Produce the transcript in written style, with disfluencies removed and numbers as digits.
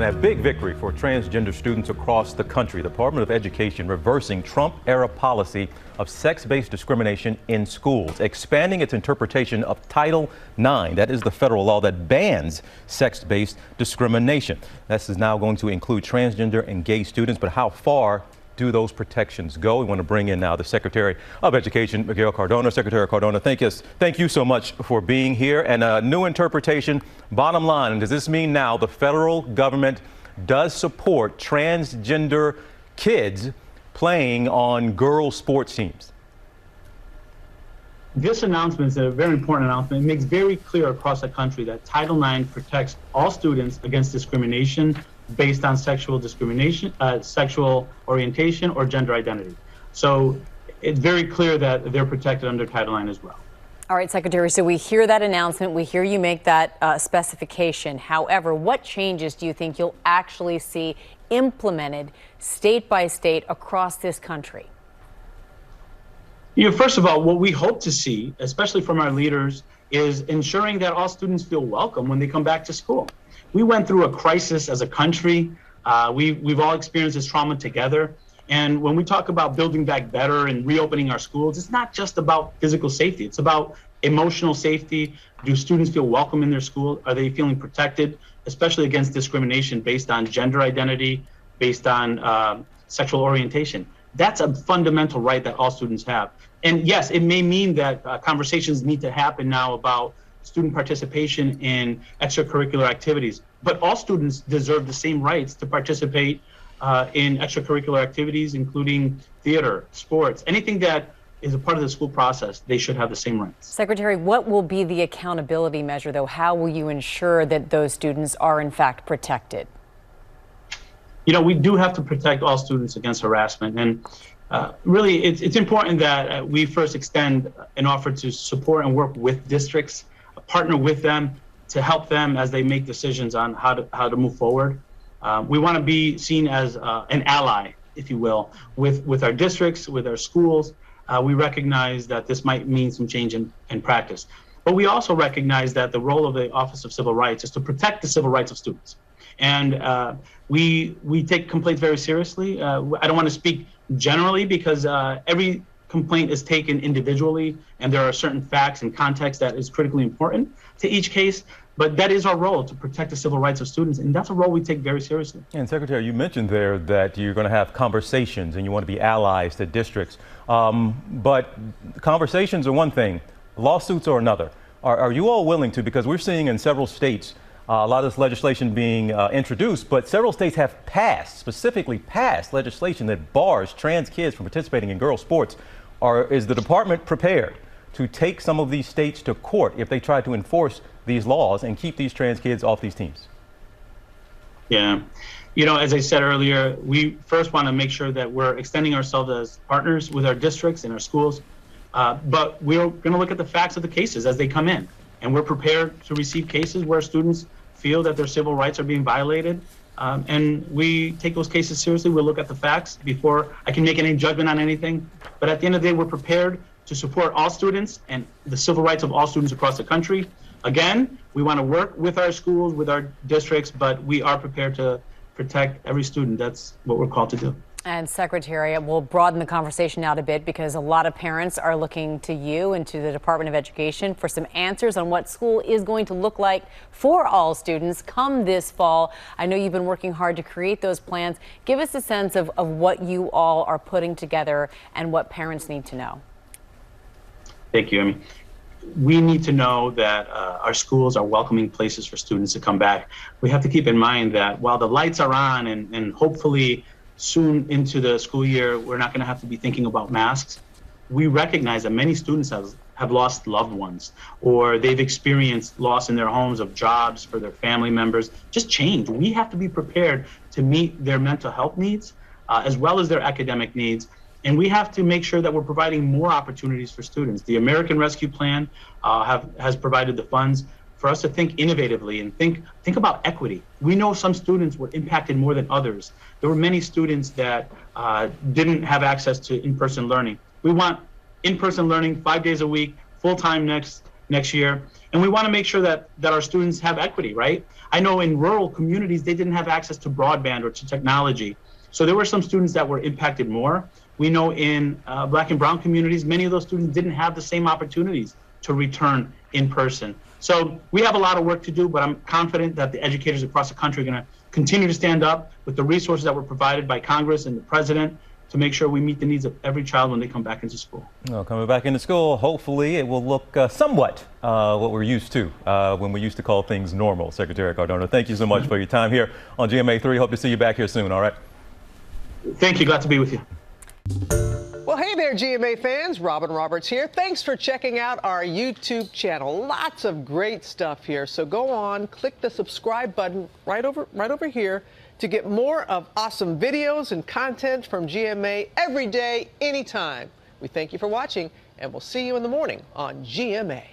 A big victory for transgender students across the country. The Department of Education reversing Trump-era policy of sex-based discrimination in schools, expanding its interpretation of Title IX. That is the federal law that bans sex-based discrimination. This is now going to include transgender and gay students, but how far do those protections go? We want to bring in now the Secretary of Education, Miguel Cardona. Secretary Cardona, thank you so much for being here. And a new interpretation, bottom line, does this mean now the federal government does support transgender kids playing on girls' sports teams? This announcement is a very important announcement. It makes very clear across the country that Title IX protects all students against discrimination based on sexual discrimination, sexual orientation, or gender identity. So it's very clear that they're protected under Title IX as well. All right, Secretary, so we hear that announcement, we hear you make that specification. However, what changes do you think you'll actually see implemented state by state across this country? First of all, what we hope to see, especially from our leaders, is ensuring that all students feel welcome when they come back to school. We went through a crisis as a country. We've all experienced this trauma together. And when we talk about building back better and reopening our schools, it's not just about physical safety. It's about emotional safety. Do students feel welcome in their school? Are they feeling protected, especially against discrimination based on gender identity, based on sexual orientation? That's a fundamental right that all students have. And yes, it may mean that conversations need to happen now about student participation in extracurricular activities, but all students deserve the same rights to participate in extracurricular activities, including theater, sports, anything that is a part of the school process. They should have the same rights. Secretary, what will be the accountability measure, though? How will you ensure that those students are in fact protected? We do have to protect all students against harassment, and really it's important that we first extend an offer to support and work with districts, partner with them to help them as they make decisions on how to move forward. We want to be seen as an ally, if you will, with our districts, with our schools. We recognize that this might mean some change in practice. But we also recognize that the role of the Office of Civil Rights is to protect the civil rights of students. And we take complaints very seriously. I don't want to speak generally because every complaint is taken individually, and there are certain facts and context that is critically important to each case. But that is our role, to protect the civil rights of students, and that's a role we take very seriously. And Secretary, you mentioned there that you're going to have conversations and you want to be allies to districts. But conversations are one thing, lawsuits are another. Are you all willing to, because we're seeing in several states a lot of this legislation being introduced, but several states have specifically passed legislation that bars trans kids from participating in girls' sports. Is the department prepared to take some of these states to court if they try to enforce these laws and keep these trans kids off these teams? Yeah. As I said earlier, we first want to make sure that we're extending ourselves as partners with our districts and our schools. But we're going to look at the facts of the cases as they come in. And we're prepared to receive cases where students feel that their civil rights are being violated. And we take those cases seriously. We'll look at the facts before I can make any judgment on anything. But at the end of the day, we're prepared to support all students and the civil rights of all students across the country. Again, we want to work with our schools, with our districts, but we are prepared to protect every student. That's what we're called to do. And Secretary, we'll broaden the conversation out a bit because a lot of parents are looking to you and to the Department of Education for some answers on what school is going to look like for all students come this fall. I know you've been working hard to create those plans. Give us a sense of what you all are putting together and what parents need to know. Thank you. We need to know that our schools are welcoming places for students to come back. We have to keep in mind that while the lights are on and hopefully soon into the school year, we're not going to have to be thinking about masks. We recognize that many students have lost loved ones, or they've experienced loss in their homes of jobs for their family members, just change. We have to be prepared to meet their mental health needs as well as their academic needs. And we have to make sure that we're providing more opportunities for students. The American Rescue Plan has provided the funds for us to think innovatively and think about equity. We know some students were impacted more than others. There were many students that didn't have access to in-person learning. We want in-person learning 5 days a week, full-time next next year. And we want to make sure that our students have equity, right? I know in rural communities, they didn't have access to broadband or to technology. So there were some students that were impacted more. We know in Black and brown communities, many of those students didn't have the same opportunities to return in person. So we have a lot of work to do, but I'm confident that the educators across the country are going to continue to stand up with the resources that were provided by Congress and the president to make sure we meet the needs of every child when they come back into school. Well, coming back into school, hopefully it will look somewhat what we're used to when we used to call things normal. Secretary Cardona, thank you so much for your time here on GMA3. Hope to see you back here soon, all right? Thank you. Glad to be with you. Well, hey there, GMA fans. Robin Roberts here. Thanks for checking out our YouTube channel. Lots of great stuff here. So go on, click the subscribe button right over here to get more of awesome videos and content from GMA every day, anytime. We thank you for watching, and we'll see you in the morning on GMA.